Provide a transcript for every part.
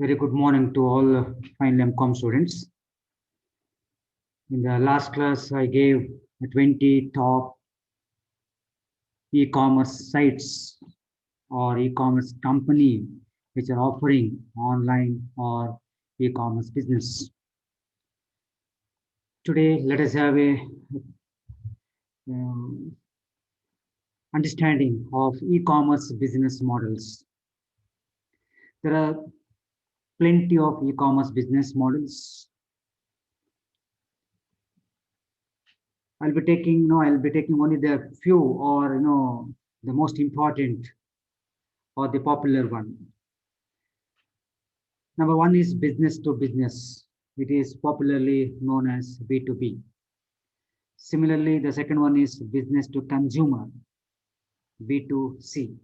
Very good morning to all final MCOM students. In the last class, I gave 20 top e-commerce sites or e-commerce company which are offering online or e-commerce business. Today, let us have a um, understanding of e-commerce business models. There are plenty of e-commerce business models. I'll be taking only the few or the most important or the popular one. Number one is business to business. It is popularly known as B2B. Similarly, the second one is business to consumer, B2C.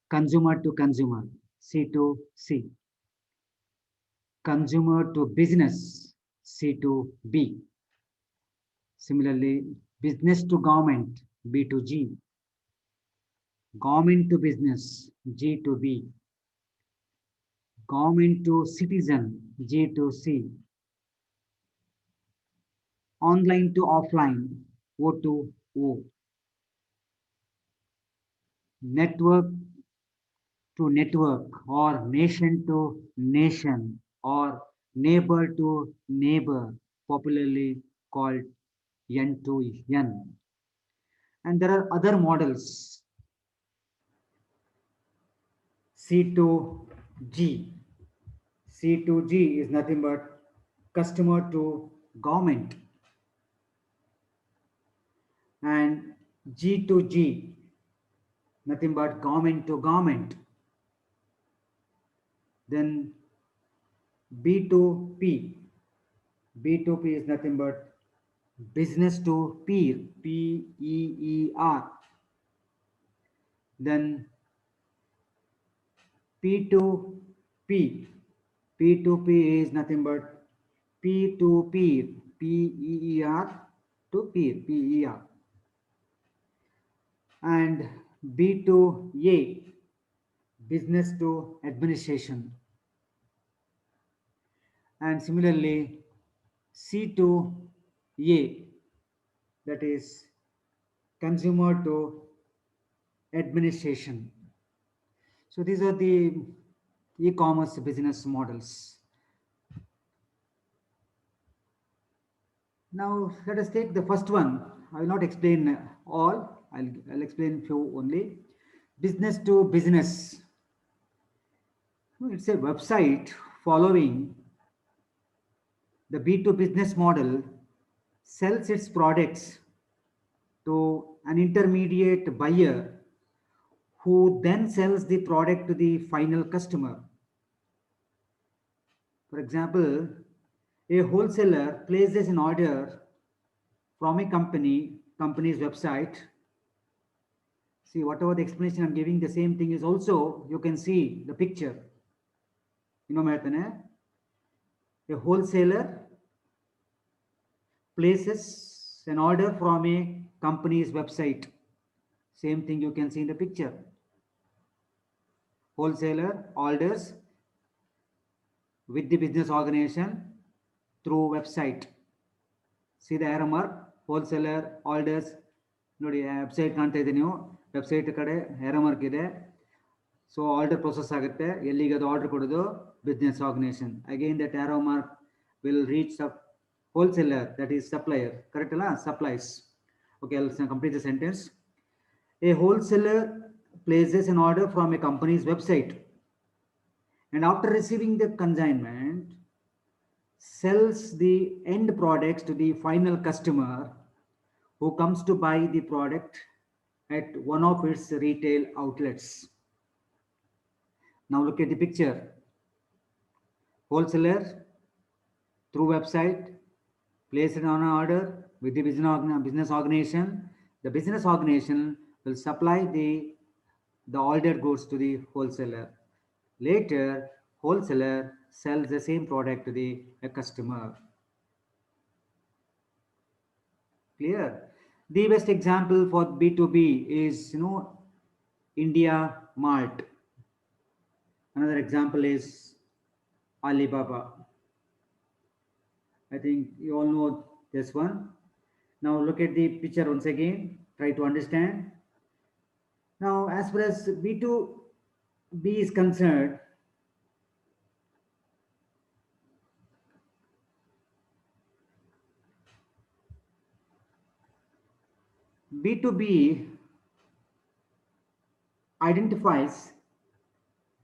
Consumer to consumer, C2C. Consumer to business, C2B. Similarly, business to government, B2G. Government to business, G2B. Government to citizen, G2C. Online to offline, O2O. Network to network or nation to nation or neighbor to neighbor, popularly called N to N. And there are other models, C to G. C to G is nothing but customer to government, and G to G, nothing but government to government. Then B to P. B to P is nothing but business to peer, Peer. Then P to P. P to P is nothing but P to peer, Peer to peer. And B to A, business to administration. And similarly, C to A, that is consumer to administration. So these are the e-commerce business models. Now let us take the first one. I will not explain all. I'll explain few only. Business to business. It's a website following the B2 business model, sells its products to an intermediate buyer who then sells the product to the final customer. For example, a wholesaler places an order from a company's website. See, whatever the explanation I'm giving, the same thing is also, you can see the picture. A wholesaler places an order from a company's website. Same thing you can see in the picture. Wholesaler orders with the business organization through website. See the arrow mark, wholesaler orders. ನೋಡಿ website ಕಾಣ್ತಾ ಇದೆ ನೀವು, website ಕಡೆ arrow mark ಇದೆ. So order process ಆಗುತ್ತೆ, ಎಲ್ಲಿಗೆ ಅದು order ಕೊಡೋದು, business organisation. Again that arrow mark will reach the wholesaler, that is supplier. Correct ಅಲ್ಲ? Supplies. Okay, I'll complete the sentence. A wholesaler places an order from a company's website and after receiving the consignment sells the end products to the final customer who comes to buy the product at one of its retail outlets. Now look at the picture. Wholesaler through website placed an order with the business organization. The business organization will supply the ordered goods to the wholesaler. Later, wholesaler sells the same product to the customer. Clear? The best example for B2B is India Mart. Another example is Alibaba. I think you all know this one. Now look at the picture once again. Try to understand. Now, as far as B2B is concerned, B2B identifies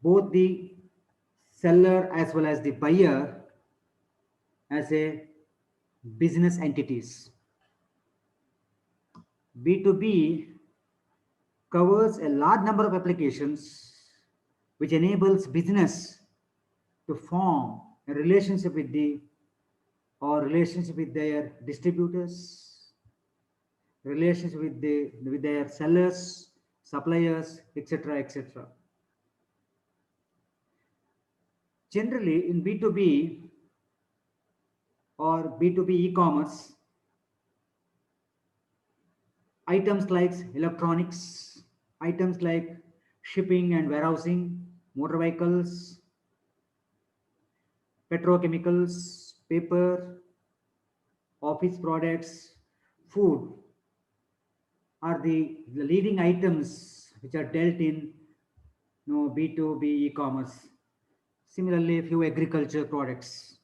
both the seller as well as the buyer as a business entities. B2B covers a large number of applications which enables business to form a relationship with their distributors, relationship with their sellers, suppliers, etc., etc. Generally, in B2B or B2B e-commerce, items like electronics, items like shipping and warehousing, motor vehicles, petrochemicals, paper, office products, food are the leading items which are dealt in B2B e-commerce. Similarly, a few agriculture products.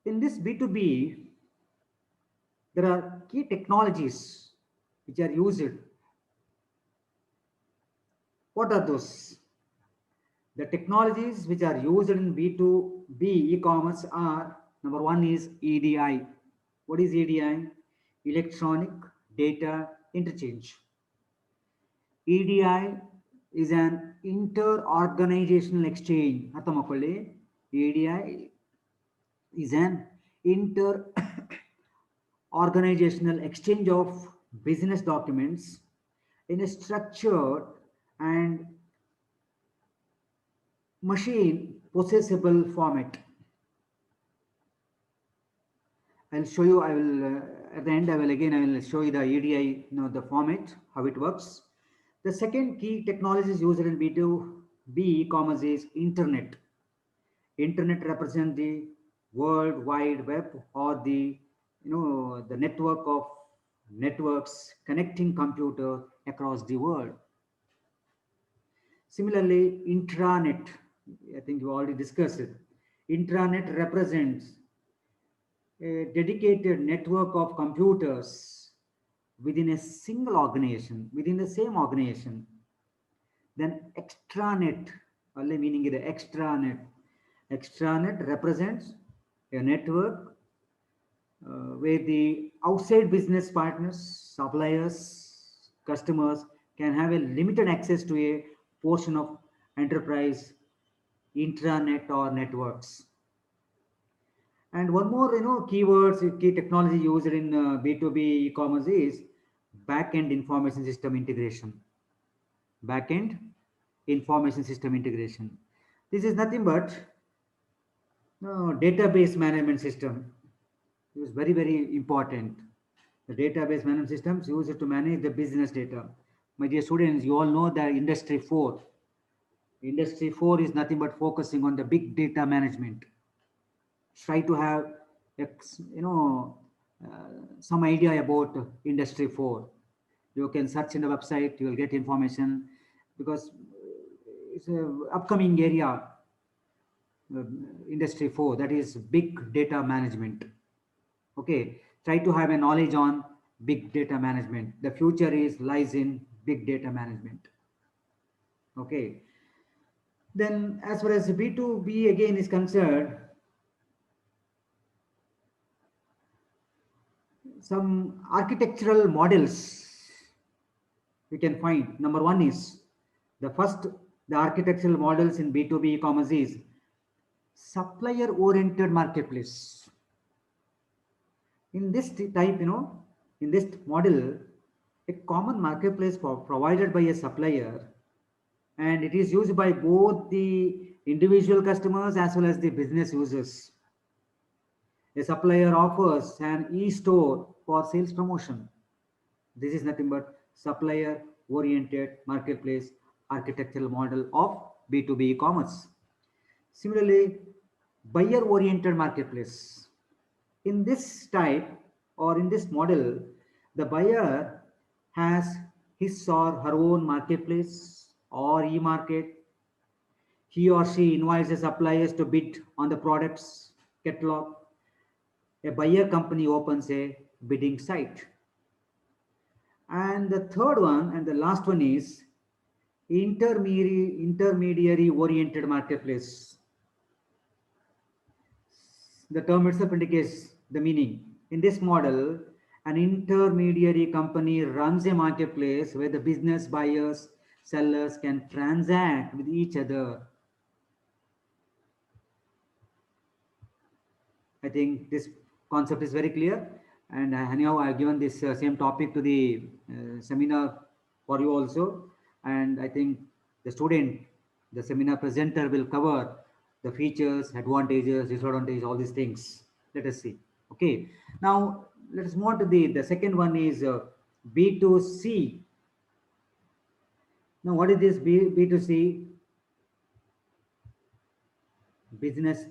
In this B2B, there are key technologies which are used. What are those? The technologies which are used in B2B e-commerce are, number one is EDI. What is EDI? Electronic Data Interchange. EDI is an inter-organizational exchange. EDI is an inter-organizational exchange of business documents in a structured and machine processable format. I'll show you. I will at the end. I will show you the EDI. The format, how it works. The second key technology is used in B2B e-commerce is internet. Internet represents the World Wide Web, or the network of networks connecting computer across the world. Similarly, intranet, I think you already discussed it. Intranet represents a dedicated network of computers within a single organization, within the same organization. Then extranet, only meaning the extranet. Extranet represents a network where the outside business partners, suppliers, customers can have a limited access to a portion of enterprise intranet or networks. And one more, key technology used in B2B e-commerce is back-end information system integration. Back-end information system integration. This is nothing but database management system. It is very, very important. The database management systems used to manage the business data. My dear students, you all know the Industry 4. Industry 4 is nothing but focusing on the big data management. Try to have some idea about Industry 4. You can search in the website, you will get information, because it's an upcoming area, Industry 4, that is big data management. Okay, try to have a knowledge on big data management. The future lies in big data management. Okay, then as far as B2B again is concerned, some architectural models we can find. Number one is the architectural models in B2B e-commerce is supplier oriented marketplace. In this type, in this model, a common marketplace provided by a supplier, and it is used by both the individual customers as well as the business users. A supplier offers an e-store for sales promotion. This is nothing but supplier oriented marketplace architectural model of B2B e-commerce. Similarly, buyer-oriented marketplace. In this type or in this model, the buyer has his or her own marketplace or e-market. He or she invites suppliers to bid on the product's catalog. A buyer company opens a bidding site. And the third one and the last one is intermediary oriented marketplace. The term itself indicates the meaning. In this model, an intermediary company runs a marketplace where the business buyers, sellers can transact with each other. I think this concept is very clear. And anyhow, I have given this same topic to the seminar for you also. And I think the student, the seminar presenter will cover the features, advantages, disadvantages, all these things. Let us see. Okay. Now, let us move on to the second one is B2C. Now, what is this B2C? Business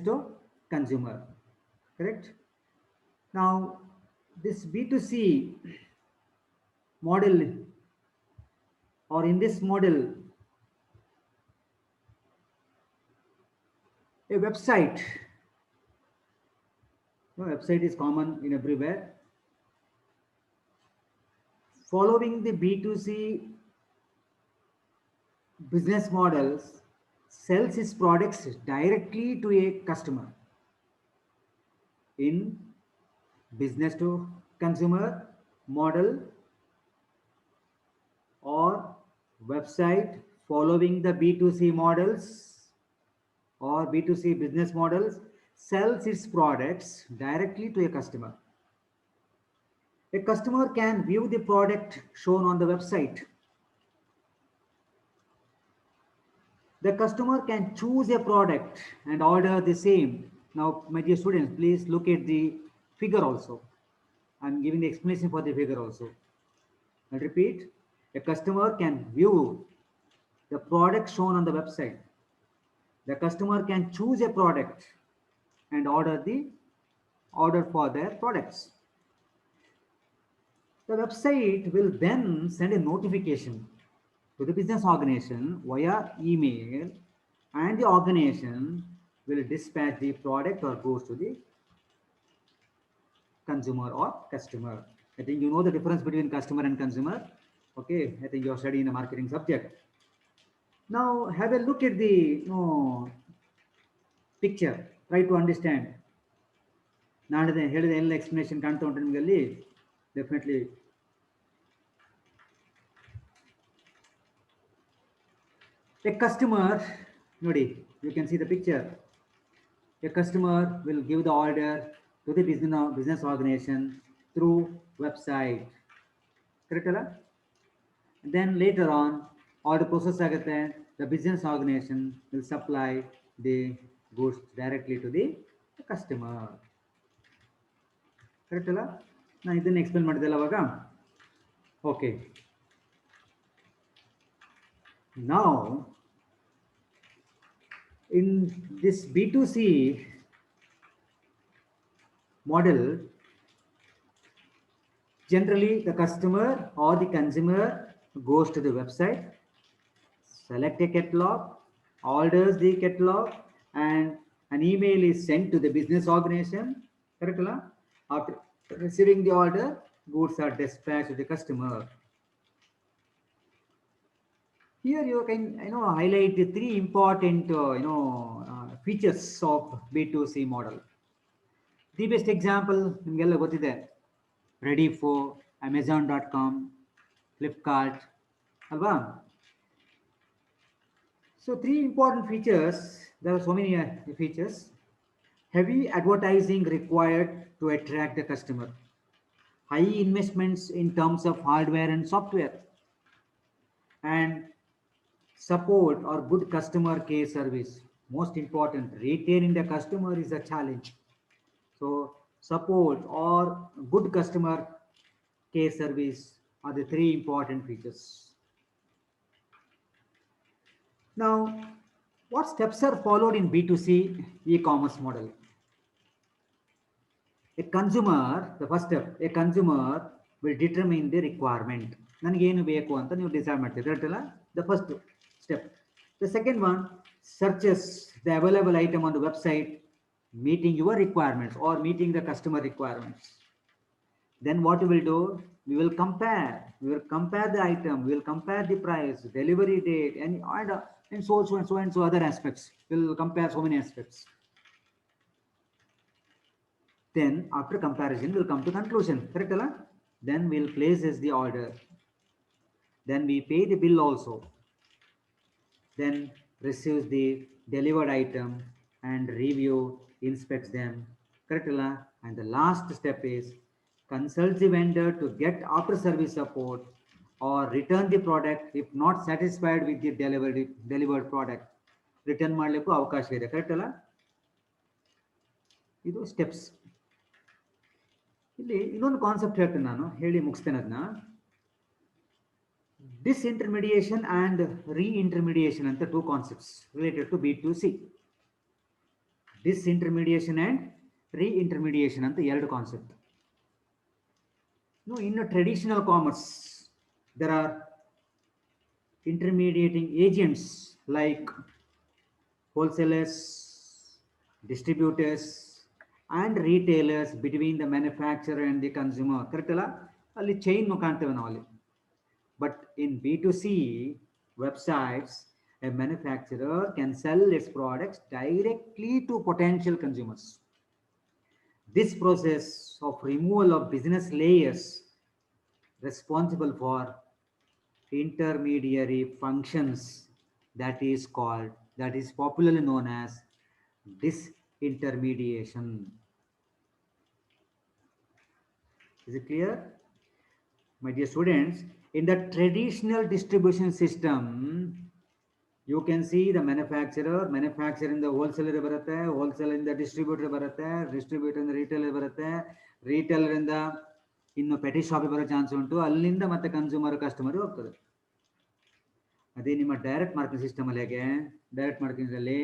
to consumer, correct? Now, this B2C model, or in this model, a website. Website is common in everywhere. Following the B2C business models, sells its products directly to a customer. In business to consumer model or website following the B2C models or B2C business models, sells its products directly to a customer. A customer can view the product shown on the website. The customer can choose a product and order the same. Now, my dear students, please look at the figure also. I'm giving the explanation for the figure also. I'll repeat. A customer can view the product shown on the website. The customer can choose a product and order for their products. The website will then send a notification to the business organization via email, and the organization will dispatch the product or goods to the consumer or customer. I think you know the difference between customer and consumer. Okay, I think you're studying a marketing subject. Now have a look at the picture. Try to understand. ನಾಡಿದ ಹೇಳಿದ ಎಲ್ಲ explanation ಕಾಣ್ತಾ ಉಂಟು ನಿಮಗೆ ಅಲ್ಲಿ definitely. A customer, nodi, you can see the picture. A customer will give the order to the business organization through website. Correct alla? Then later on, order process agutte, the business organization will supply the goods directly to the customer. Correct alla? Na idanna explain madidalla avaga. Okay. Now, in this B2C model, generally the customer or the consumer goes to the website, select a catalog, orders the catalog, and an email is sent to the business organization. Correct? After receiving the order, goods are dispatched to the customer. Here you can highlight the three important features of B2C model. The best example ನಿಮಗೆಲ್ಲ ಗೊತ್ತಿದೆ, Ready4, Amazon.com, Flipkart, alva. So three important features. There are so many features. Heavy advertising required to attract the customer. High investments in terms of hardware and software. And support or good customer care service. Most important, retaining the customer is a challenge. So support or good customer care service are the three important features. Now, what steps are followed in B2C e-commerce model? A consumer, the first step, a consumer will determine the requirement. ನನಗೇನು ಬೇಕು ಅಂತ ನೀವು decide ಮಾಡ್ತೀರಿ, correct ಅಲ್ಲ? The first step. The second one, searches the available item on the website meeting your requirements or meeting the customer requirements. Then what we will do? We will compare the item, we will compare the price, delivery date, and so other aspects. We will compare so many aspects. Then after comparison, we'll come to conclusion, correct alla? Then we'll place as the order. Then we pay the bill also. Then receives the delivered item and review, inspects them, correct alla? And the last step is consult the vendor to get after service support or return the product if not satisfied with the delivered product. Return ಮಾಡಲಿಕ್ಕೂ ಅವಕಾಶ ಇದೆ, correct ಅಲ್ಲ? ಇದು steps. ಇಲ್ಲಿ ಇನ್ನೊಂದು concept ಹೇಳ್ತೀನಿ, ನಾನು ಹೇಳಿ ಮುಗಿಸ್ತೇನೆ ಅದನ್ನ. ಡಿಸ್ಇಂಟರ್ಮಿಡಿಯೇಷನ್ ಅಂಡ್ ರೀಇಂಟರ್ಮಿಡಿಯೇಷನ್ ಅಂತ two concepts related to B2C. Disintermediation and reintermediation ಅಂತ ಎರಡು concept. In a traditional commerce, there are intermediating agents like wholesalers, distributors, and retailers between the manufacturer and the consumer. Correct alla? Ali chain no kaanteve ನಾವು ಅಲ್ಲಿ. But in B2C websites, a manufacturer can sell its products directly to potential consumers. This process of removal of business layers responsible for intermediary functions that is popularly known as disintermediation. Is it clear? My dear students, in the traditional distribution system, you can see the manufacturer in the wholesaler ಬರುತ್ತೆ, wholesaler in the distributor ಬರುತ್ತೆ, distributor in the retailer ಬರುತ್ತೆ, retailer in the ಇನ್ನು petty ಶಾಪಿಗೆ ಬರೋ chance ಉಂಟು, ಅಲ್ಲಿಂದ ಮತ್ತೆ consumer customer ಹೋಗ್ತದೆ. ಅದೇ ನಿಮ್ಮ ಡೈರೆಕ್ಟ್ ಮಾರ್ಕೆಟಿಂಗ್ ಸಿಸ್ಟಮ್ ಅಲ್ಲಿ ಹೇಗೆ? ಡೈರೆಕ್ಟ್ ಮಾರ್ಕೆಟಿಂಗ್ ಅಲ್ಲಿ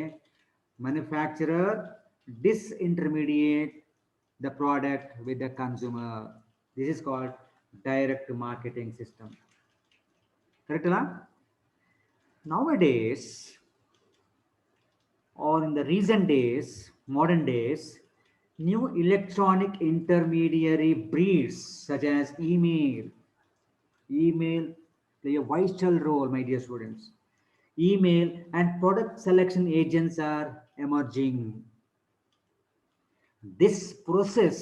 manufacturer disintermediate the product with the consumer. This is called direct marketing system. Correct ಅಲ್ಲ? Nowadays, or in the recent days, modern days, new electronic intermediary breeds such as email play a vital role, my dear students. Email and product selection agents are emerging. This process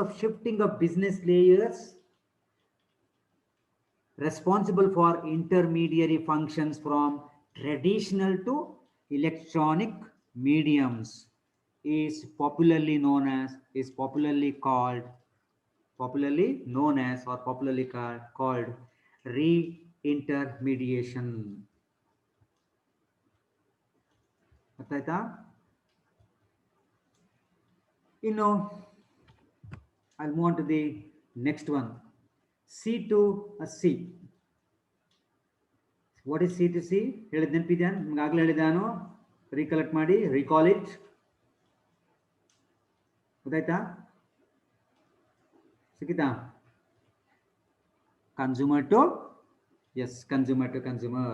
of shifting of business layers responsible for intermediary functions from traditional to electronic mediums is popularly known as called re-intermediation. ಅರ್ಥಾಯ್ತಾ? ಇನ್ನು I'll move on to the next one. C2C. What is C2C? ಹೇಳಿದ ನೆನಪಿದ್ಯಾ? ನಿಮ್ಗೆ ಆಗ್ಲೇ ಹೇಳಿದಾನು, recollect ಮಾಡಿ, recall it. ಗೊತ್ತಾಯ್ತಾ? ಸಿಕ್ಕಿತಾ? Consumer to consumer.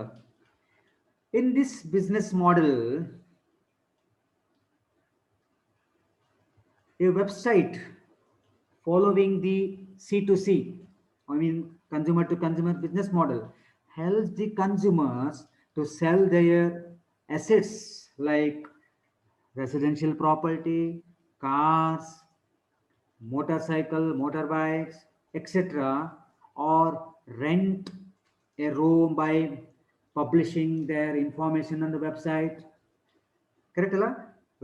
In this business model, a website following the C2C, consumer to consumer business model, helps the consumers to sell their assets like residential property, cars, motorbikes, etc., or rent a room by publishing their information on the website. Correct alla?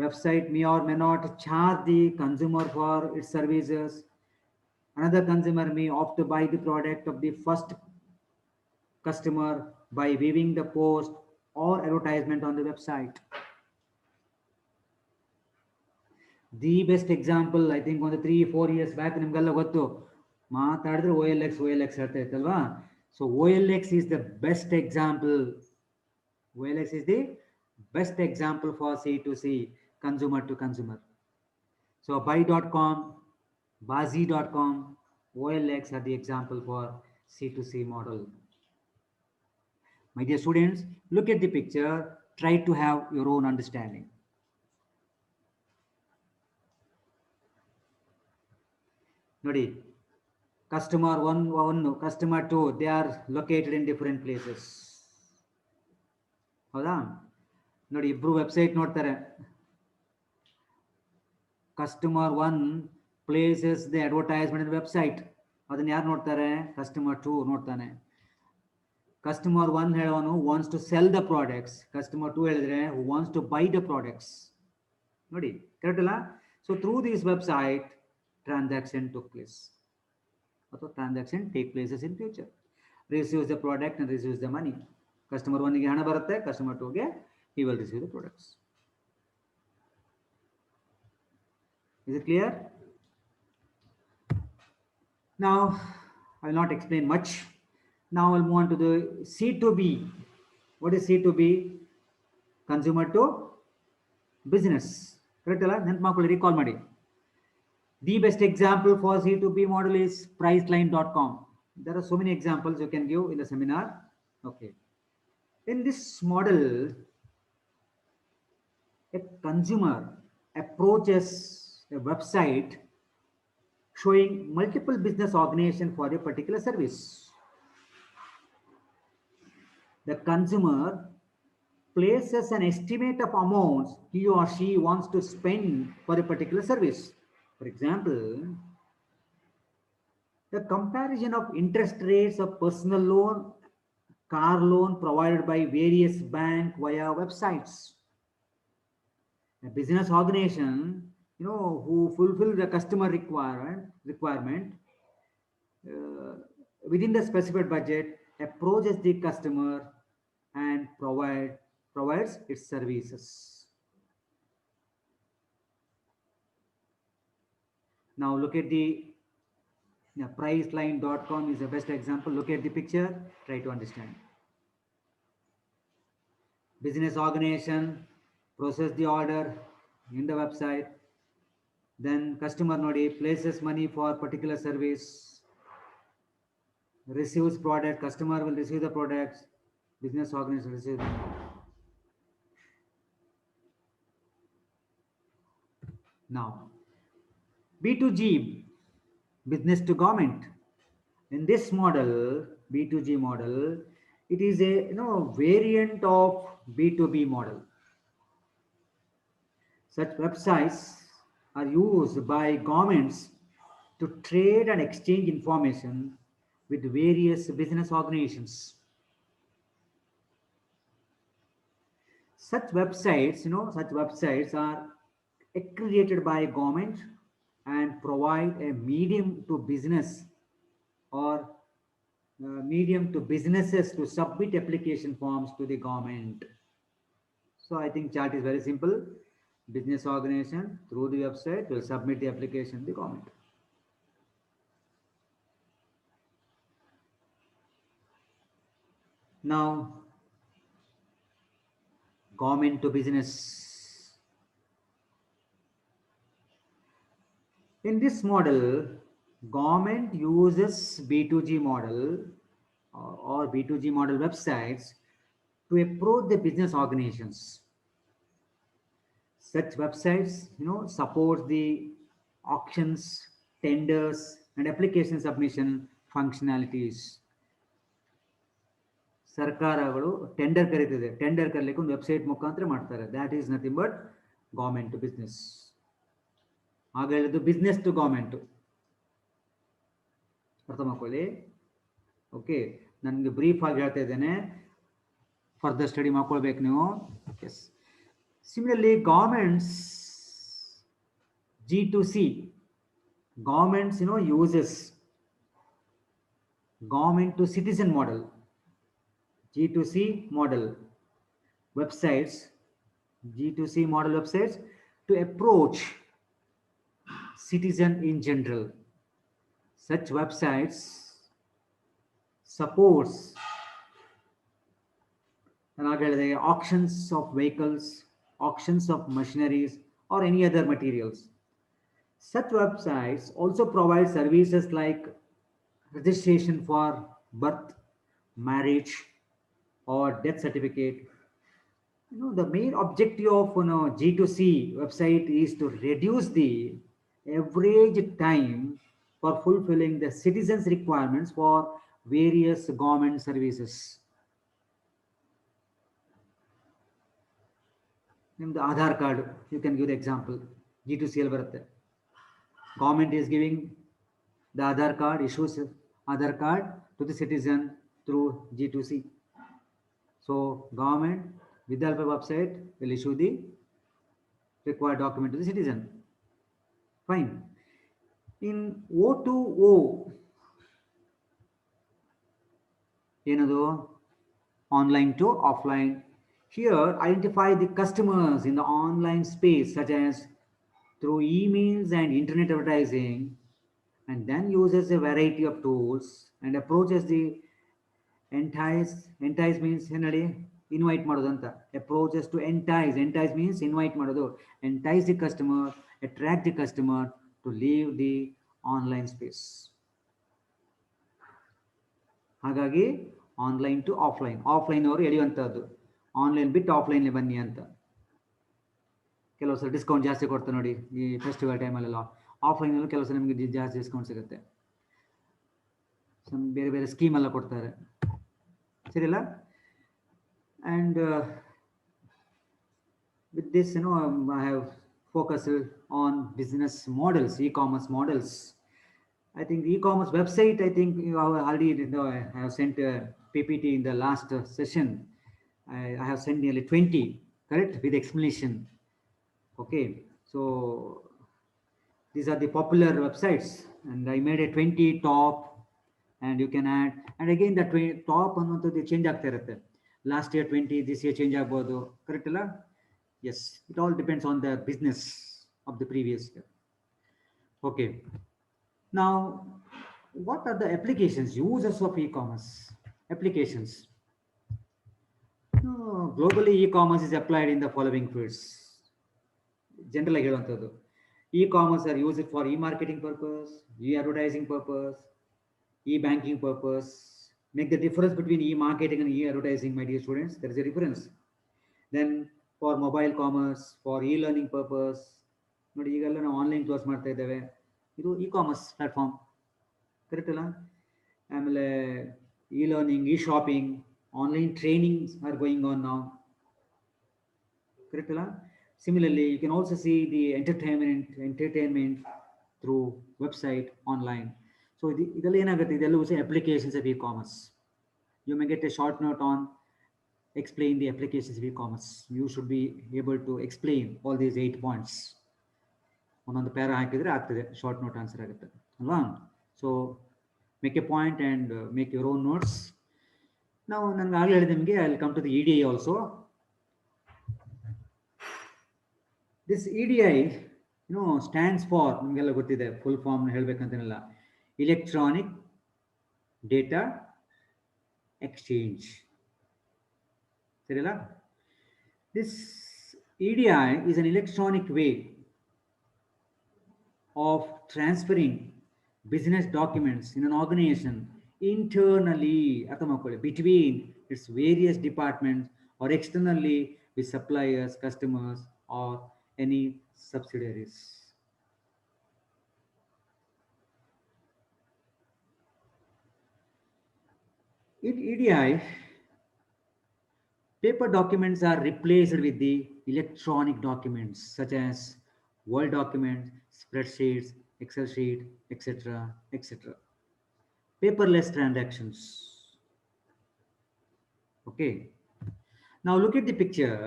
Website may or may not charge the consumer for its services. Another consumer may opt to buy the product of the first customer by viewing the post or advertisement on the website. The best example, I think, on the 3-4 years back, ನಿಮ್ಗೆಲ್ಲ ಗೊತ್ತು, ಮಾತಾಡಿದ್ರೆ OLX ಹೇಳ್ತಾ ಇತ್ತಲ್ವಾ? So OLX is the best example. OLX is the best example for C2C, consumer to consumer. So buy.com, Bazi.com, OLX are the example for C2C model. My dear students, look at the picture, try to have your own understanding. Nodi, customer 1, customer 2, they are located in different places. ಹೌದಾ ನೋಡಿ ಇಬ್ರು website ನೋಡ್ತಾರೆ customer 1 places the advertisement in website ಅದನ್ನ ಯಾರು ನೋಡ್ತಾರೆ customer 2 ನೋಡ್ತಾನೆ customer 1 ಹೇಳೋನು wants to sell the products customer 2 ಹೇಳಿದ್ರೆ who wants to buy the products ನೋಡಿ ಕರೆಕ್ಟ್ ಅಲ್ಲ so through this website transaction took place ಅಥವಾ transaction take places in future receives the product and receives the money customer 1 ಗೆ ಹಣ ಬರುತ್ತೆ customer 2 ಗೆ he will receive the products. Is it clear? Now I will not explain much. Now I'll move on to the C2B. What is C2B? Consumer to business. Correct alla ನೆನಪು ಮಾಡ್ಕೊಳ್ಳಿ recall ಮಾಡಿ. The best example for C2B model is priceline.com. There are so many examples you can give in the seminar. Okay. In this model, a consumer approaches a website showing multiple business organizations for a particular service. The consumer places an estimate of amounts he or she wants to spend for a particular service. For example, the comparison of interest rates of personal loan, car loan provided by various banks via websites. A business organization, who fulfill the customer requirement within the specified budget, approaches the customer and provides its services. Now look at the priceline.com is the best example. Look at the picture, try to understand. Business organization process the order in the website, then customer nodi places money for particular service, receives product, customer will receive the products, business organization receive them. Now B2G, business to government. In this model, B2G model, it is a variant of B2B model. Such websites are used by governments to trade and exchange information with various business organizations. Such websites are accredited by government and provide a medium to business or medium to businesses to submit application forms to the government. So I think chart is very simple. Business organization through the website will submit the application to the government. Now, government to business. In this model, government uses B2G model or B2G model websites to approach the business organizations. Such websites, support the auctions, tenders, and application submission functionalities. ಸರ್ಕಾರಗಳು tender ಕರೀತಿದೆ tender ಕರೀಲಿಕ್ಕೆ ಒಂದು website ಮುಖಾಂತರ ಮಾಡ್ತಾರೆ that is nothing but government to business ಆಗ ಹೇಳಿದ್ದು business to government ಅರ್ಥ ಮಾಡ್ಕೊಳ್ಳಿ ಓಕೆ ನನಗೆ ಬ್ರೀಫ್ ಆಗಿ ಹೇಳ್ತಾ ಇದ್ದೇನೆ ಫರ್ದರ್ ಸ್ಟಡಿ ಮಾಡ್ಕೊಳ್ಬೇಕು ನೀವು as similarly governments G2C governments uses government to citizen model G2C model websites, G2C model websites to approach citizen in general. Such websites supports auctions of vehicles, auctions of machineries, or any other materials. Such websites also provide services like registration for birth, marriage, or death certificate. The main objective of G2C website is to reduce the average time for fulfilling the citizens' requirements for various government services. The Aadhaar card, you can give the example. G2C al barutte. Government is giving the Aadhaar card, issues Aadhaar card to the citizen through G2C. So government with the help of website will issue the required document to the citizen. Fine. In O2O, online to offline. Here, identify the customers in the online space, such as through emails and internet advertising, and then uses a variety of tools and approaches the entice means invite ಮಾಡೋದು ಅಂತ. Approaches to entice means invite ಮಾಡೋದು. Entice the customer, attract the customer to leave the online space. ಹಾಗಾಗಿ online to offline, offline ಅವರು ಎಳೆಯುವಂಥದ್ದು, online ಬಿಟ್ಟು offline ಬನ್ನಿ ಅಂತ. ಕೆಲವು ಸಲ ಡಿಸ್ಕೌಂಟ್ ಜಾಸ್ತಿ ಕೊಡ್ತಾರೆ ನೋಡಿ ಈ ಫೆಸ್ಟಿವಲ್ ಟೈಮಲ್ಲೆಲ್ಲ. ಆಫ್ಲೈನಲ್ಲಿ ಕೆಲವು ಸಲ ನಿಮಗೆ ಜಾಸ್ತಿ ಡಿಸ್ಕೌಂಟ್ ಸಿಗುತ್ತೆ, ಬೇರೆ ಬೇರೆ ಸ್ಕೀಮ್ ಎಲ್ಲ ಕೊಡ್ತಾರೆ, ಸರಿಯಲ್ಲ. And with this, I have focused on business models, e-commerce models. I think the e-commerce website, I think you have already, I have sent a PPT in the last session. I have sent nearly 20, correct, with explanation. Okay, so these are the popular websites, and I made a 20 top, and you can add, and again the top ಅನ್ನುವಂಥದ್ದು change ಆಗ್ತಾ ಇರುತ್ತೆ. Last year 20, this year change ಆಗ್ಬೋದು, correct ಅಲ್ಲ? Yes, it all depends on the business of the previous year. Okay. Now, what are the applications, uses of e-commerce? Applications. Globally, e-commerce is applied in the following fields. Generally, e-commerce are used for e-marketing purpose, e-advertising purpose, e-banking purpose. Make the difference between e-marketing and e-advertising, my dear students. There is a difference. Then for mobile commerce, for e-learning purpose, ನೋಡಿ ಈಗೆಲ್ಲ ನಾವು online class ಮಾಡ್ತಾ ಇದ್ದೇವೆ, ಇದು e-commerce platform, correct ಅಲ್ಲ. ಆಮೇಲೆ e-learning, e-shopping, online trainings are going on now, correct ಅಲ್ಲ. Similarly, you can also see the entertainment through website online. So ಇದೆಲ್ಲ ಏನಾಗುತ್ತೆ, ಇದೆಲ್ಲವೂ ಸಹ applications of e-commerce. You may get a short note on explain the applications of e-commerce. You should be able to explain all these 8 points. ಒಂದೊಂದು para ಹಾಕಿದ್ರೆ ಆಗ್ತದೆ, short note answer ಆಗುತ್ತೆ ಅಲ್ವಾ. So make a point and make your own notes. ನಾವು ನನಗೆ ಆಗಲೇ ಹೇಳಿದೆ ನಿಮಗೆ, I will come to the EDI also. This EDI stands for, ನಿಮಗೆಲ್ಲ ಗೊತ್ತಿದೆ, ಫುಲ್ ಫಾರ್ಮ್ ಹೇಳಬೇಕಂತೇನಿಲ್ಲ, ಇಲೆಕ್ಟ್ರಾನಿಕ್ ಡೇಟಾ ಎಕ್ಸ್ಚೇಂಜ್, ಸರಿಯಲ್ಲ. This EDI is an electronic way of transferring business documents in an organization internally between its various departments or externally with suppliers, customers, or any subsidiaries. In EDI, paper documents are replaced with the electronic documents such as Word documents, spreadsheets, Excel sheet, etc., etc. Paperless transactions. Okay. Now look at the picture.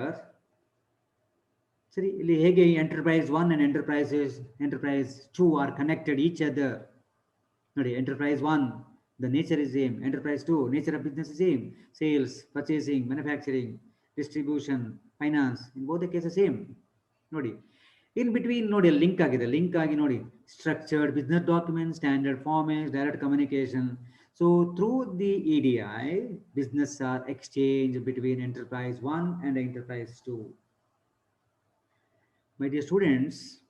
See, ಹೇಗೆ enterprise 1 and enterprise 2 are connected each other. ನೋಡಿ, enterprise 1, the nature is same. Enterprise 2, nature of business is same. Sales, purchasing, manufacturing, distribution, finance, in both the cases same. ನೋಡಿ, in between ನೋಡಿ link ಆಗಿದೆ, link ಆಗಿ ನೋಡಿ, structured business document, standard format, direct communication. So through the EDI, business are exchanged between enterprise 1 and enterprise 2. My dear students,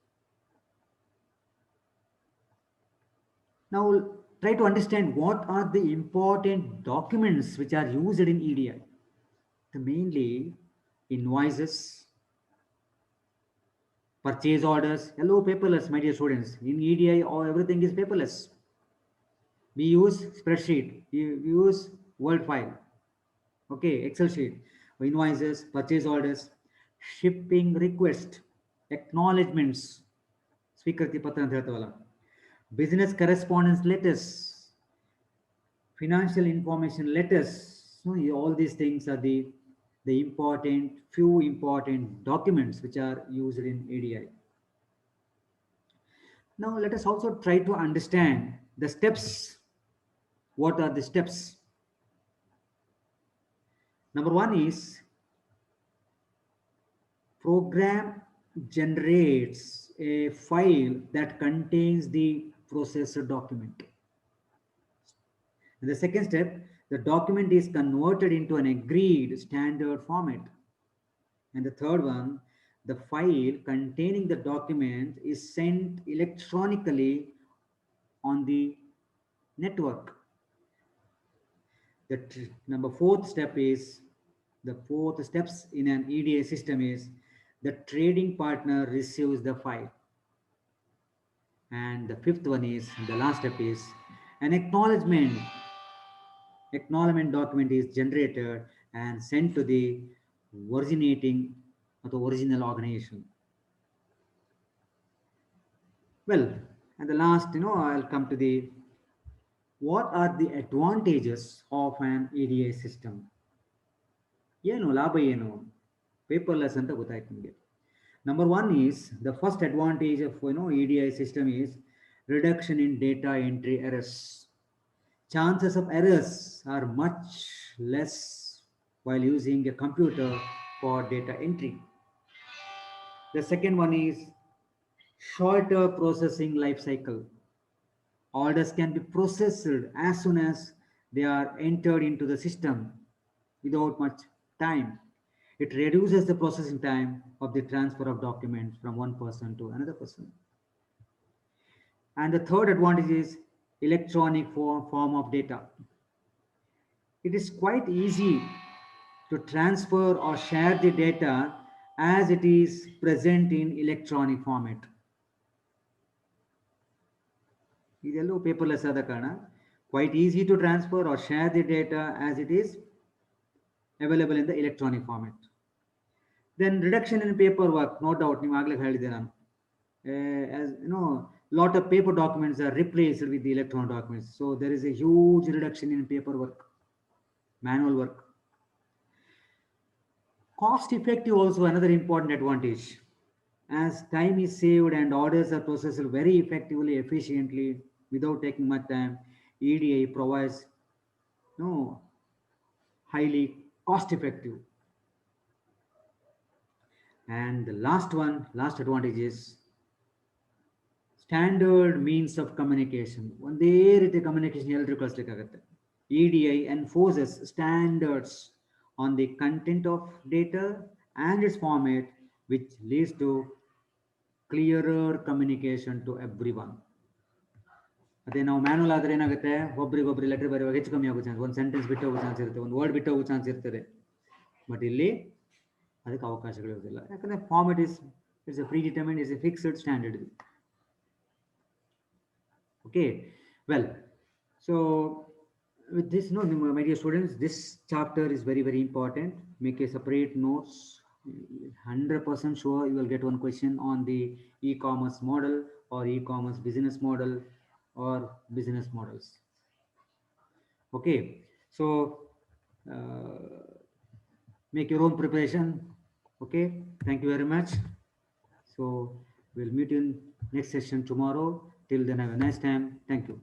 now try to understand what are the important documents which are used in EDI. The mainly invoices, purchase orders. Hello, paperless, my dear students. In EDI, all everything is paperless. We use spreadsheet, we use Word file, okay, Excel sheet, invoices, purchase orders, shipping request, acknowledgements, ಸ್ವೀಕೃತಿ ಪತ್ರ ಅಂತ ಹೇಳ್ತವಲ್ಲ, business correspondence letters, financial information letters. So all these things are the important few important documents which are used in ADI. Now let us also try to understand the steps. What are the steps? Number one is program generates a file that contains the processor document. In the second step, the document is converted into an agreed standard format. And the third one, the file containing the document is sent electronically on the network. The fourth steps in an EDA system is the trading partner receives the file. And the fifth one is, the last step is an acknowledgement. Acknowledgement document is generated and sent to the originating or the original organization. Well, and the last, I'll come to the what are the advantages of an EDA system? ಏನು ಲಾಭ ಏನು paperless ಅಂತ ಗೊತ್ತಾಯ್ತು ನಿಮಗೆ. Number one is the first advantage of EDI system is reduction in data entry errors. Chances of errors are much less while using a computer for data entry. The second one is shorter processing life cycle. Orders can be processed as soon as they are entered into the system without much time. It reduces the processing time of the transfer of documents from one person to another person. And the third advantage is electronic form of data. It is quite easy to transfer or share the data as it is present in electronic format. ಇದೆಲ್ಲೂ paperless ಆದ ಕಾರಣ quite easy to transfer or share the data as it is available in the electronic format. Then reduction in paperwork, no doubt, ನೀವು ಆಗಲೇ ಹೇಳಿದೆ ನಾನು. As you know, lot of paper documents are replaced with the electronic documents. So there is a huge reduction in paperwork, manual work. Cost effective also another important advantage. As time is saved and orders are processed very effectively, efficiently, without taking much time, EDI provides highly cost effective. And the last advantage is standard means of communication. ಒಂದೇ ರೀತಿ communication ಎಲ್ಲರೂ ಕಳಿಸ್ಲಿಕ್ಕಾಗತ್ತೆ. EDI enforces standards on the content of data and its format, which leads to clearer communication to everyone. ಅದೇ ನಾವು manual ಆದರೆ ಏನಾಗುತ್ತೆ, ಒಬ್ರಿಗೊಬ್ರು letter ಬರೆಯುವಾಗ ಹೆಚ್ಚು ಕಮ್ಮಿ ಆಗೋ ಚಾನ್ಸ್, ಒಂದು ಸೆಂಟೆನ್ಸ್ ಬಿಟ್ಟು ಹೋಗೋ ಚಾನ್ಸ್ ಇರುತ್ತೆ, ಒಂದು ವರ್ಡ್ ಬಿಟ್ಟು ಹೋಗೋ ಚಾನ್ಸ್ ಇರ್ತದೆ. ಬಟ್ ಇಲ್ಲಿ ಅದಕ್ಕೆ ಅವಕಾಶಗಳಿರೋದಿಲ್ಲ, ಯಾಕಂದರೆ format it's a predetermined, is a fixed standard. Okay, well, so with this, my dear students, this chapter is very, very important. Make a separate notes. 100% sure you will get one question on the e-commerce model or e-commerce business model or business models. Okay, so make your own preparation. Okay, thank you very much. So we'll meet in next session tomorrow. Till then, have a nice time. Thank you.